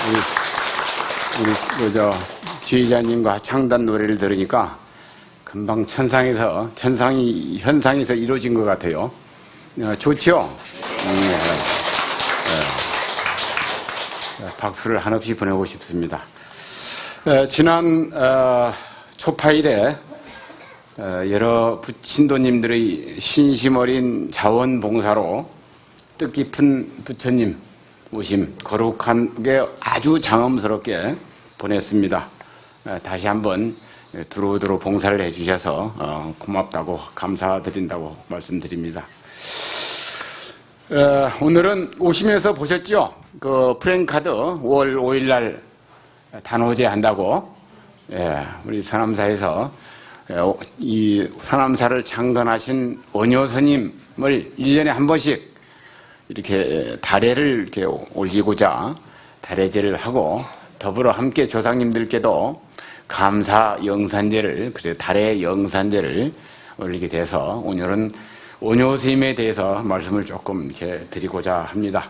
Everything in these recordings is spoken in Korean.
우리 지휘자님과 창단 노래를 들으니까 금방 현상에서 이루어진 것 같아요. 좋죠? 박수를 한없이 보내고 싶습니다. 지난 초파일에 여러 신도님들의 신심 어린 자원봉사로 뜻깊은 부처님 모심 거룩하게 아주 장엄스럽게 보냈습니다. 다시 한번 두루두루 봉사를 해주셔서 고맙다고 감사드린다고 말씀드립니다. 오늘은 오시면서 보셨죠? 그 프랭카드 5월 5일날 단오제 한다고 우리 서남사에서 이 서남사를 창건하신 원효 스님을 1년에 한 번씩 이렇게 다례를 이렇게 올리고자 다례제를 하고 더불어 함께 조상님들께도 감사 영산제를 다례 영산제를 올리게 돼서 오늘은 원효 스님에 대해서 말씀을 조금 이렇게 드리고자 합니다.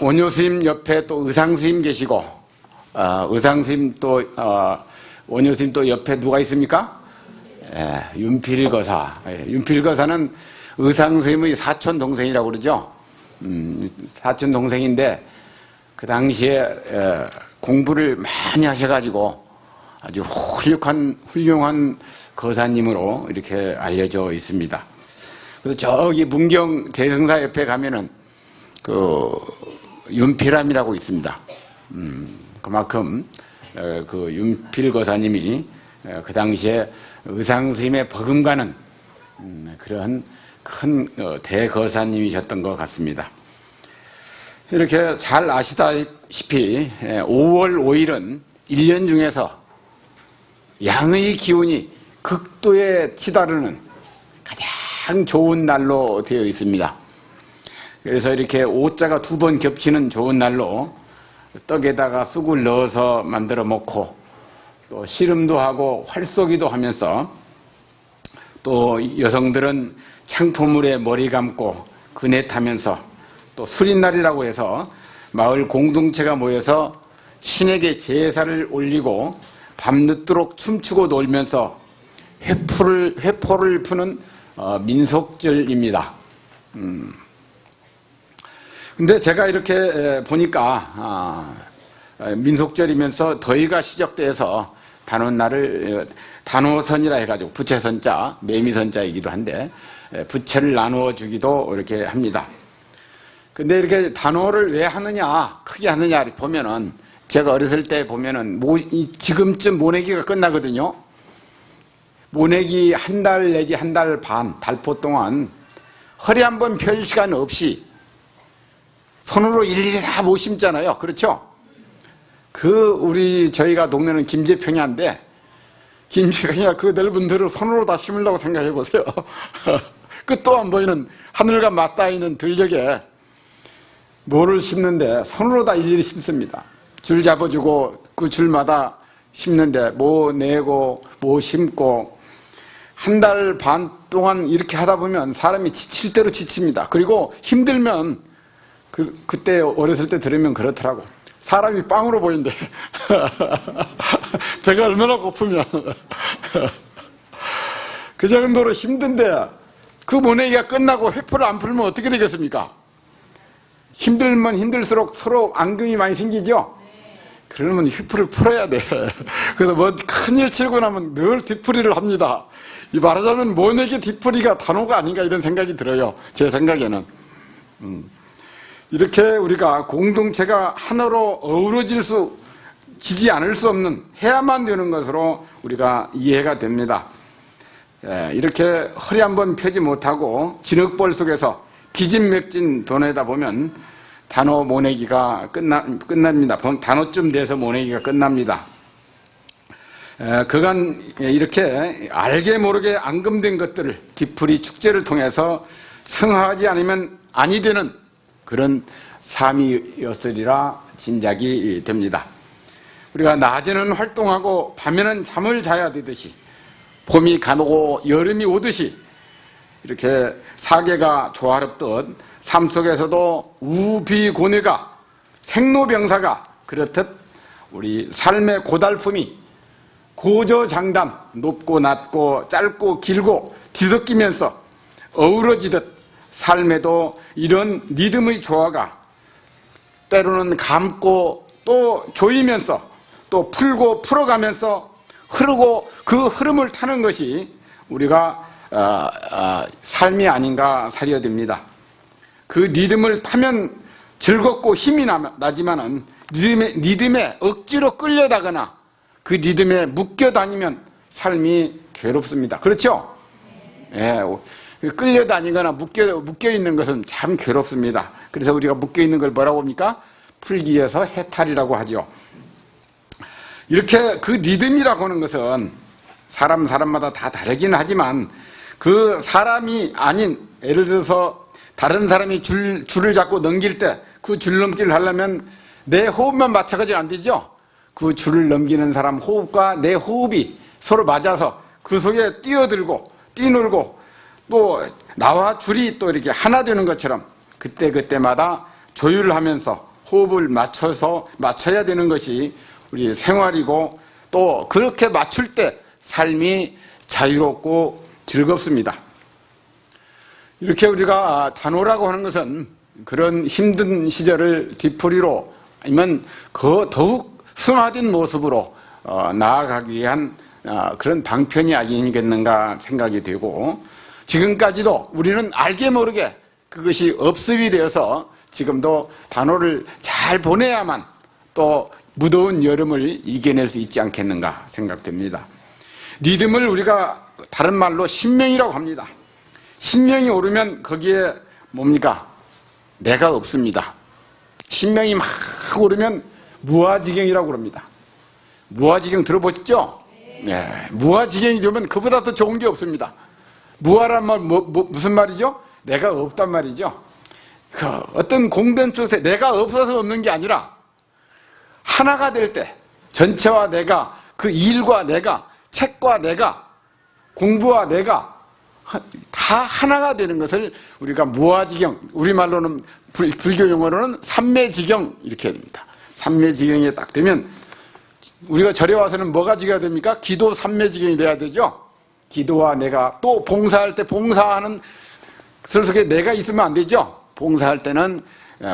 원효 스님 옆에 또 의상 스님 계시고 의상 스님 또 원효 스님 또 옆에 누가 있습니까? 윤필거사. 윤필거사는 의상 스님의 사촌 동생이라고 그러죠. 사촌 동생인데 그 당시에 공부를 많이 하셔가지고 아주 훌륭한 거사님으로 이렇게 알려져 있습니다. 그래서 저기 문경 대승사 옆에 가면은 그 윤필암이라고 있습니다. 그만큼 그 윤필 거사님이 그 당시에 의상 스님의 버금가는 그런 큰 대거사님이셨던 것 같습니다. 이렇게 잘 아시다시피 5월 5일은 1년 중에서 양의 기운이 극도에 치달으는 가장 좋은 날로 되어 있습니다. 그래서 이렇게 오자가 2번 겹치는 좋은 날로 떡에다가 쑥을 넣어서 만들어 먹고 또 씨름도 하고 활쏘기도 하면서 또 여성들은 창포물에 머리 감고 그네 타면서 또 수린날이라고 해서 마을 공동체가 모여서 신에게 제사를 올리고 밤늦도록 춤추고 놀면서 회포를 푸는 민속절입니다. 근데 제가 이렇게 보니까 민속절이면서 더위가 시작돼서 단오날을 단오선이라 해가지고 부채선자, 매미선자이기도 한데 부채를 나누어 주기도 이렇게 합니다. 근데 이렇게 단오를 왜 하느냐, 크게 하느냐 보면은 제가 어렸을 때 보면은 지금쯤 모내기가 끝나거든요. 모내기 한 달 내지 한 달 반, 달포 동안 허리 한번 펼 시간 없이 손으로 일일이 다 못 심잖아요. 그렇죠? 저희가 동네는 김제평야인데, 김제평야 그 넓은 들을 손으로 다 심으려고 생각해 보세요. 끝도 안 보이는 하늘과 맞닿아 있는 들녘에 뭐를 심는데 손으로 다 일일이 심습니다. 줄 잡아주고 그 줄마다 심는데 뭐 내고 뭐 심고 한 달 반 동안 이렇게 하다 보면 사람이 지칠 대로 지칩니다. 그리고 힘들면 그때 어렸을 때 들으면 그렇더라고. 사람이 빵으로 보인대. 배가 얼마나 고프면. 그 정도로 힘든데 그 모내기가 끝나고 회포를 안 풀면 어떻게 되겠습니까? 힘들면 힘들수록 서로 앙금이 많이 생기죠? 그러면 휘풀을 풀어야 돼. 그래서 뭐 큰일 치고 나면 늘 뒤풀이를 합니다. 이 말하자면 모내기 뒤풀이가 단오가 아닌가 이런 생각이 들어요. 제 생각에는. 이렇게 우리가 공동체가 하나로 지지 않을 수 없는 해야만 되는 것으로 우리가 이해가 됩니다. 이렇게 허리 한번 펴지 못하고 진흙볼 속에서 기진맥진 보내다 보면 단오 모내기가 끝납니다. 단오쯤 돼서 모내기가 끝납니다. 그간 이렇게 알게 모르게 앙금된 것들을 뒤풀이 축제를 통해서 승하하지 않으면 아니 되는 그런 삶이었으리라 짐작이 됩니다. 우리가 낮에는 활동하고 밤에는 잠을 자야 되듯이 봄이 가고 여름이 오듯이 이렇게 사계가 조화롭듯 삶 속에서도 우비고뇌가 생로병사가 그렇듯 우리 삶의 고달픔이 고저장단, 높고 낮고 짧고 길고 뒤섞이면서 어우러지듯 삶에도 이런 리듬의 조화가 때로는 감고 또 조이면서 또 풀고 풀어가면서 흐르고 그 흐름을 타는 것이 우리가 삶이 아닌가 사려듭니다. 그 리듬을 타면 즐겁고 힘이 나지만은 리듬에 억지로 끌려다거나 그 리듬에 묶여 다니면 삶이 괴롭습니다. 그렇죠? 예, 끌려다니거나 묶여 있는 것은 참 괴롭습니다. 그래서 우리가 묶여 있는 걸 뭐라고 합니까? 풀기 위해서 해탈이라고 하죠. 이렇게 그 리듬이라고 하는 것은 사람마다 다 다르긴 하지만 그 사람이 아닌, 예를 들어서 다른 사람이 줄을 잡고 넘길 때 그 줄넘기를 하려면 내 호흡만 맞춰가지고 안 되죠. 그 줄을 넘기는 사람 호흡과 내 호흡이 서로 맞아서 그 속에 뛰어들고 뛰놀고 또 나와 줄이 또 이렇게 하나 되는 것처럼 그때마다 조율하면서 호흡을 맞춰야 되는 것이 우리 생활이고, 또 그렇게 맞출 때 삶이 자유롭고 즐겁습니다. 이렇게 우리가 단호라고 하는 것은 그런 힘든 시절을 뒤풀이로 아니면 더욱 승화된 모습으로 나아가기 위한 그런 방편이 아니겠는가 생각이 되고, 지금까지도 우리는 알게 모르게 그것이 업습이 되어서 지금도 단호를 잘 보내야만 또 무더운 여름을 이겨낼 수 있지 않겠는가 생각됩니다. 리듬을 우리가 다른 말로 신명이라고 합니다. 신명이 오르면 거기에 뭡니까? 내가 없습니다. 신명이 막 오르면 무아지경이라고 그럽니다. 무아지경 들어보셨죠? 네. 무아지경이 되면 그보다 더 좋은 게 없습니다. 무아란 말 무슨 말이죠? 내가 없단 말이죠. 그 어떤 공변 쪽에 내가 없어서 없는 게 아니라 하나가 될 때 전체와 내가, 그 일과 내가, 책과 내가, 공부와 내가 다 하나가 되는 것을 우리가 무아지경, 우리말로는 불교 용어로는 삼매지경 이렇게 해야 됩니다. 삼매지경에 딱 되면 우리가 절에 와서는 뭐가 지겨야 됩니까? 기도 삼매지경이 돼야 되죠. 기도와 내가, 또 봉사할 때 봉사하는 속에 내가 있으면 안 되죠. 봉사할 때는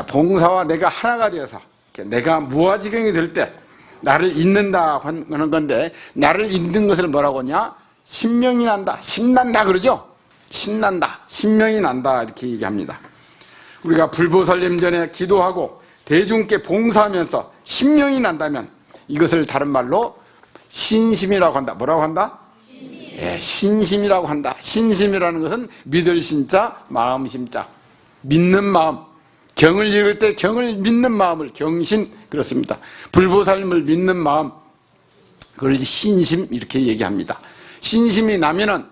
봉사와 내가 하나가 되어서 내가 무아지경이 될 때 나를 잊는다 하는 건데, 나를 잊는 것을 뭐라고 하냐? 신명이 난다, 신난다 그러죠. 신난다, 신명이 난다 이렇게 얘기합니다. 우리가 불보살님 전에 기도하고 대중께 봉사하면서 신명이 난다면 이것을 다른 말로 신심이라고 한다. 뭐라고 한다? 예, 신심이라고 한다. 신심이라는 것은 믿을 신자, 마음 심자, 믿는 마음. 경을 읽을 때 경을 믿는 마음을 경신 그렇습니다. 불보살님을 믿는 마음, 그걸 신심 이렇게 얘기합니다. 신심이 나면은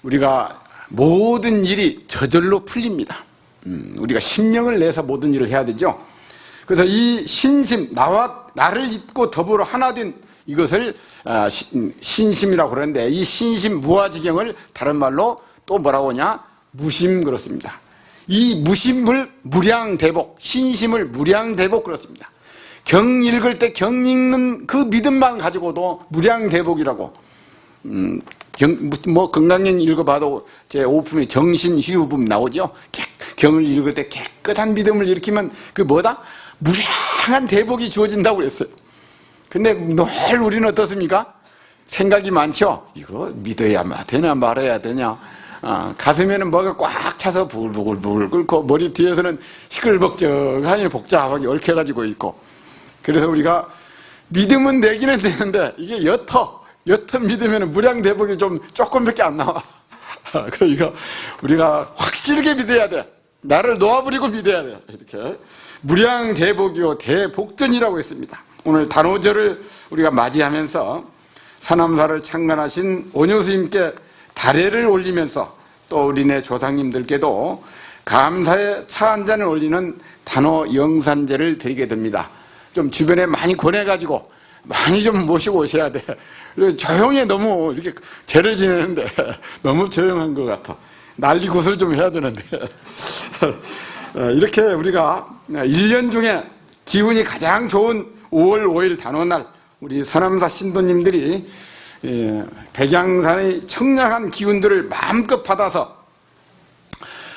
우리가 모든 일이 저절로 풀립니다. 우리가 신명을 내서 모든 일을 해야 되죠. 그래서 이 신심, 나를 잊고 더불어 하나 된 이것을 신심이라고 그러는데, 이 신심 무아지경을 다른 말로 또 뭐라고 하냐? 무심 그렇습니다. 이 무심을 무량대복, 신심을 무량대복 그렇습니다. 경 읽을 때 경 읽는 그 믿음만 가지고도 무량대복이라고. 건강경 읽어봐도 제 오품에 정신휴վում 나오죠. 경을 읽을 때 깨끗한 믿음을 일으키면 그 뭐다? 무량한 대복이 주어진다고 그랬어요. 근데 늘 우리는 어떻습니까? 생각이 많죠. 이거 믿어야 되냐 말아야 되냐. 가슴에는 뭐가 꽉 차서 부글부글 끓고 머리 뒤에서는 시끌벅적하니 복잡하게 얽혀가지고 있고, 그래서 우리가 믿음은 내기는 되는데 이게 옅은 믿으면 무량대복이 조금밖에 안 나와. 그러니까 우리가 확실하게 믿어야 돼. 나를 놓아버리고 믿어야 돼. 이렇게 무량대복이요 대복전이라고 했습니다. 오늘 단오절을 우리가 맞이하면서 서남사를 창간하신 오뇨스님께 다례를 올리면서 또 우리네 조상님들께도 감사의 차 한 잔을 올리는 단오 영산제를 드리게 됩니다. 좀 주변에 많이 권해가지고 많이 좀 모시고 오셔야 돼. 조용히 너무 이렇게 제를 지내는데 너무 조용한 것 같아. 난리 굿을 좀 해야 되는데. 이렇게 우리가 1년 중에 기운이 가장 좋은 5월 5일 단오날 우리 서남사 신도님들이 백양산의 청량한 기운들을 마음껏 받아서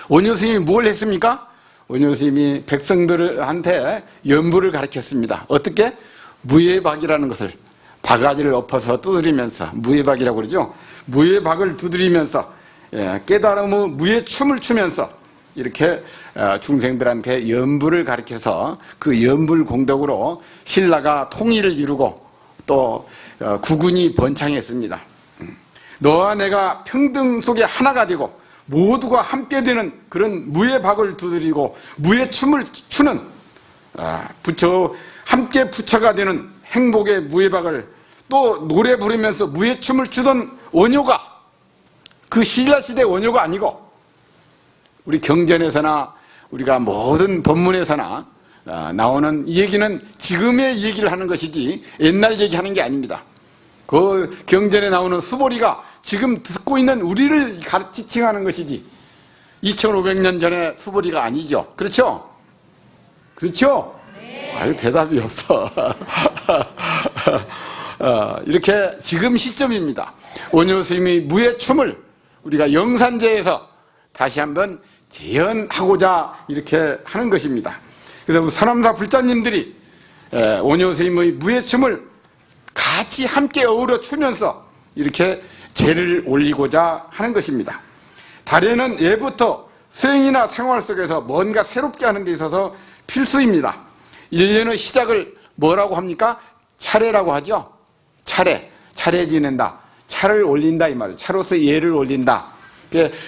원효 스님이 뭘 했습니까? 원효 스님이 백성들한테 연부를 가르쳤습니다. 어떻게? 무예박이라는 것을 바가지를 엎어서 두드리면서 무예박이라고 그러죠. 무예박을 두드리면서 깨달음의 무예춤을 추면서 이렇게 중생들한테 연부를 가르쳐서 그 연불 공덕으로 신라가 통일을 이루고 또 국군이 번창했습니다. 너와 내가 평등 속에 하나가 되고 모두가 함께 되는 그런 무예박을 두드리고 무예춤을 추는 함께 부처가 되는 행복의 무예박을 또 노래 부르면서 무예춤을 추던 원효가 그 신라시대 원효가 아니고 우리 경전에서나 우리가 모든 법문에서나 나오는 이 얘기는 지금의 얘기를 하는 것이지 옛날 얘기하는 게 아닙니다. 그 경전에 나오는 수보리가 지금 듣고 있는 우리를 지칭하는 것이지 2500년 전에 수보리가 아니죠. 그렇죠? 그렇죠? 네. 아유, 대답이 없어. 이렇게 지금 시점입니다. 원효 스님의 무예춤을 우리가 영산제에서 다시 한번 재현하고자 이렇게 하는 것입니다. 그래서 서남사 불자님들이 원효 스님의 무예춤을 같이 함께 어우러 추면서 이렇게 제를 올리고자 하는 것입니다. 달에는 예부터 수행이나 생활 속에서 뭔가 새롭게 하는 데 있어서 필수입니다. 1년의 시작을 뭐라고 합니까? 차례라고 하죠. 차례 지낸다. 차를 올린다 이 말이에요. 차로서 예를 올린다.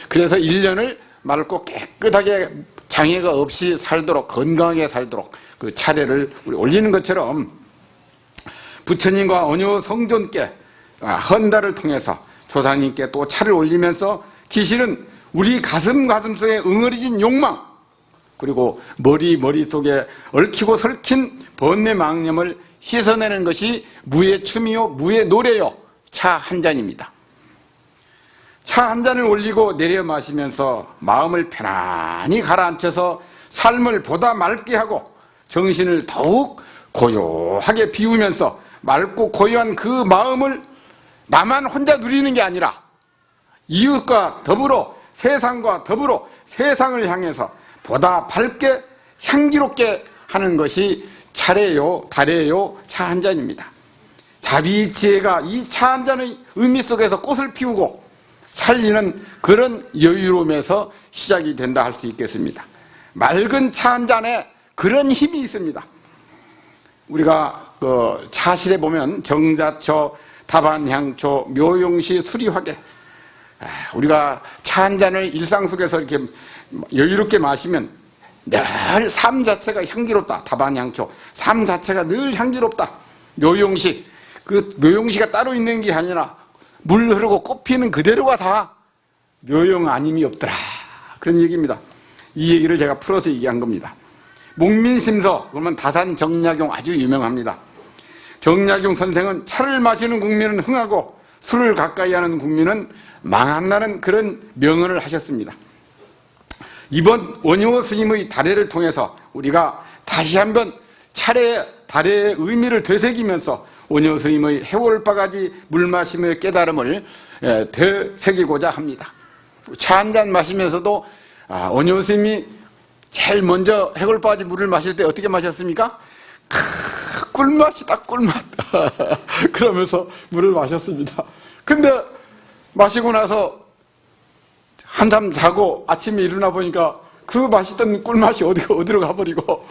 그래서 1년을 맑고 깨끗하게 장애가 없이 살도록 건강하게 살도록 그 차례를 우리 올리는 것처럼 부처님과 원효 성존께 헌달을 통해서 조상님께 또 차를 올리면서 기실은 우리 가슴 속에 응어리진 욕망 그리고 머릿속에 얽히고 설킨 번뇌 망념을 씻어내는 것이 무의 춤이요 무의 노래요 차 한 잔입니다. 차 한 잔을 올리고 내려 마시면서 마음을 편안히 가라앉혀서 삶을 보다 맑게 하고 정신을 더욱 고요하게 비우면서 맑고 고요한 그 마음을 나만 혼자 누리는 게 아니라 이웃과 더불어 세상과 더불어 세상을 향해서 보다 밝게 향기롭게 하는 것이 차례요 달예요 차 한 잔입니다. 자비지혜가 이 차 한 잔의 의미 속에서 꽃을 피우고 살리는 그런 여유로움에서 시작이 된다 할 수 있겠습니다. 맑은 차 한 잔에 그런 힘이 있습니다. 우리가 그 차실에 보면 정자초, 다반향초, 묘용시, 수리화계 우리가 차 한 잔을 일상 속에서 이렇게 여유롭게 마시면 늘 삶 자체가 향기롭다. 다반향초, 삶 자체가 늘 향기롭다. 묘용시, 그 묘용시가 따로 있는 게 아니라 물 흐르고 꽃 피는 그대로가 다 묘용 아님이 없더라. 그런 얘기입니다. 이 얘기를 제가 풀어서 얘기한 겁니다. 목민심서, 그러면 다산 정약용 아주 유명합니다. 정약용 선생은 차를 마시는 국민은 흥하고 술을 가까이 하는 국민은 망한다는 그런 명언을 하셨습니다. 이번 원효 스님의 달해를 통해서 우리가 다시 한번 달해의 의미를 되새기면서 원효 스님의 해골바가지 물 마심의 깨달음을 되새기고자 합니다. 차 한 잔 마시면서도 원효 스님이 제일 먼저 해골바가지 물을 마실 때 어떻게 마셨습니까? 꿀맛이다 꿀맛 그러면서 물을 마셨습니다. 근데 마시고 나서 한잠 자고 아침에 일어나 보니까 그 맛있던 꿀맛이 어디로 가버리고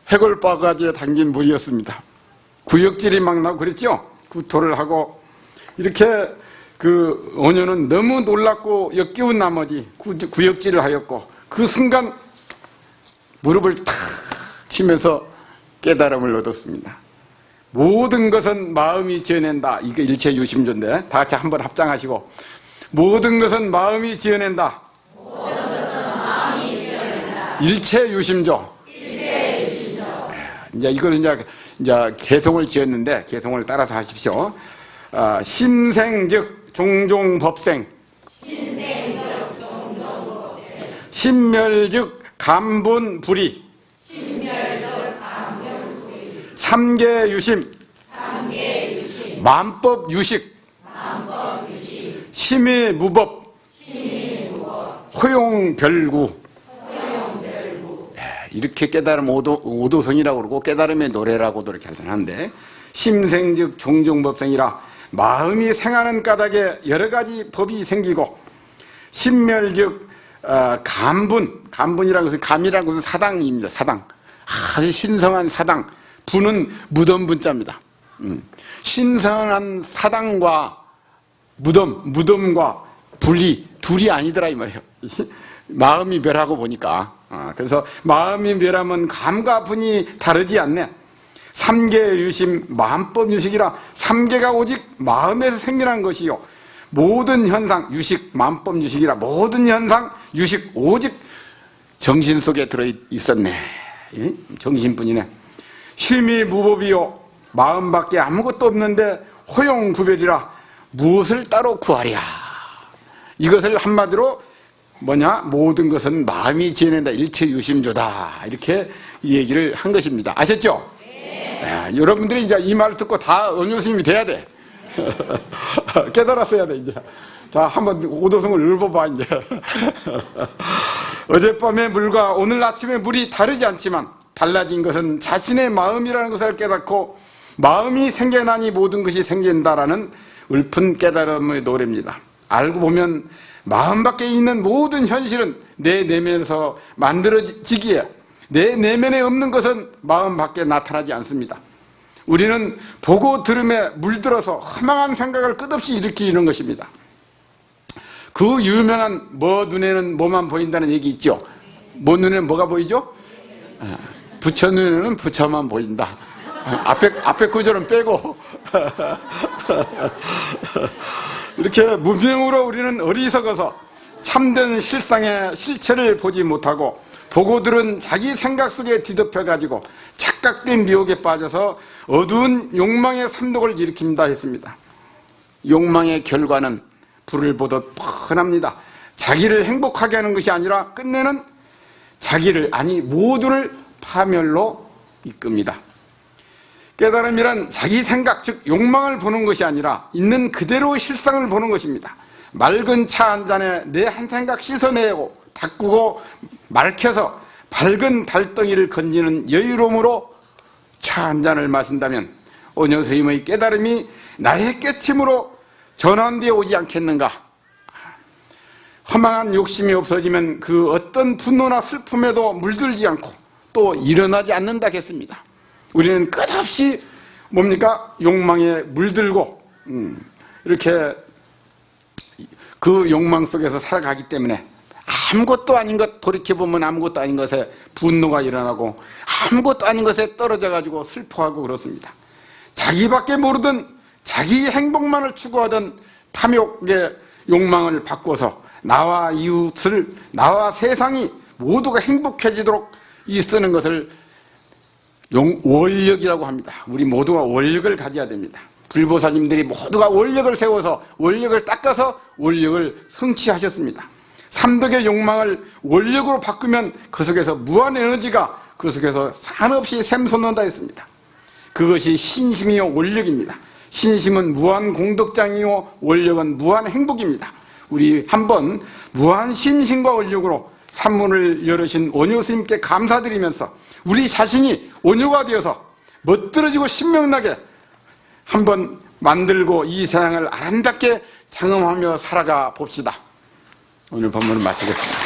해골바가지에 담긴 물이었습니다. 구역질이 막 나고 그랬죠? 구토를 하고 이렇게 그 원효는 너무 놀랍고 역겨운 나머지 구역질을 하였고 그 순간 무릎을 탁 치면서 깨달음을 얻었습니다. 모든 것은 마음이 지어낸다. 이게 일체유심조인데 다 같이 한번 합장하시고 모든 것은 마음이 지어낸다. 일체유심조. 이제 이걸 이제 개송을 지었는데 개송을 따라서 하십시오. 신생즉 종종법생. 신멸즉 감분불이 삼계유심 만법유식 심의무법 허용별구. 이렇게 깨달음 오도성이라고 그러고 깨달음의 노래라고도 이렇게 하는데, 심생즉 종종법생이라 마음이 생하는 까닭에 여러 가지 법이 생기고, 심멸즉 감분이라고 해서 감이라는 것은 사당입니다. 사당. 아주 신성한 사당. 분은 무덤 분자입니다. 신성한 사당과 무덤과 분리, 둘이 아니더라 이 말이에요. 마음이 멸하고 보니까. 그래서 마음이 멸하면 감과 분이 다르지 않네. 삼계유심 만법유식이라, 삼계가 오직 마음에서 생겨난 것이요, 모든 현상, 유식 만법유식이라 모든 현상 유식 오직 정신 속에 들어있었네. 정신뿐이네. 심의무법이요, 마음밖에 아무것도 없는데 허용구별이라 무엇을 따로 구하랴. 이것을 한마디로 뭐냐, 모든 것은 마음이 지어낸다, 일체유심조다, 이렇게 얘기를 한 것입니다. 아셨죠? 네. 여러분들이 이제 이 말을 듣고 다 원효스님이 돼야 돼. 깨달았어야 돼 이제. 자, 한번 오도성을 읽어봐 이제. 어젯밤의 물과 오늘 아침의 물이 다르지 않지만 달라진 것은 자신의 마음이라는 것을 깨닫고, 마음이 생겨나니 모든 것이 생긴다라는 읊은 깨달음의 노래입니다. 알고 보면 마음 밖에 있는 모든 현실은 내 내면에서 만들어지기에, 내 내면에 없는 것은 마음 밖에 나타나지 않습니다. 우리는 보고 들음에 물들어서 허망한 생각을 끝없이 일으키는 것입니다. 그 유명한 뭐 눈에는 뭐만 보인다는 얘기 있죠. 뭐 눈에는 뭐가 보이죠? 부처 눈에는 부처만 보인다. 앞에 구절은 빼고. 이렇게 무명으로 우리는 어리석어서 참된 실상의 실체를 보지 못하고, 보고 들은 자기 생각 속에 뒤덮여가지고 착각된 미혹에 빠져서 어두운 욕망의 삼독을 일으킨다 했습니다. 욕망의 결과는 불을 보듯 뻔합니다. 자기를 행복하게 하는 것이 아니라 끝내는 자기를, 아니 모두를 파멸로 이끕니다. 깨달음이란 자기 생각, 즉 욕망을 보는 것이 아니라 있는 그대로 실상을 보는 것입니다. 맑은 차 한 잔에 내 한 생각 씻어내고 닦고 맑혀서 밝은 달덩이를 건지는 여유로움으로 차 한 잔을 마신다면 오녀 스님의 깨달음이 나의 깨침으로 전환되어 오지 않겠는가. 허망한 욕심이 없어지면 그 어떤 분노나 슬픔에도 물들지 않고 또 일어나지 않는다겠습니다. 우리는 끝없이 뭡니까? 욕망에 물들고 이렇게 그 욕망 속에서 살아가기 때문에 아무것도 아닌 것, 돌이켜보면 아무것도 아닌 것에 분노가 일어나고 아무것도 아닌 것에 떨어져가지고 슬퍼하고 그렇습니다. 자기밖에 모르던 자기 행복만을 추구하던 탐욕의 욕망을 바꿔서 나와 이웃을, 나와 세상이 모두가 행복해지도록 이 쓰는 것을 원력이라고 합니다. 우리 모두가 원력을 가져야 됩니다. 불보살님들이 모두가 원력을 세워서 원력을 닦아서 원력을 성취하셨습니다. 삼덕의 욕망을 원력으로 바꾸면 그 속에서 무한 에너지가 그 속에서 한없이 샘솟는다 했습니다. 그것이 신심이요 원력입니다. 신심은 무한 공덕장이요 원력은 무한 행복입니다. 우리 한번 무한 신심과 원력으로 산문을 열으신 원효 스님께 감사드리면서 우리 자신이 원효가 되어서 멋들어지고 신명나게 한번 만들고 이 세상을 아름답게 장엄하며 살아가 봅시다. 오늘 법문을 마치겠습니다.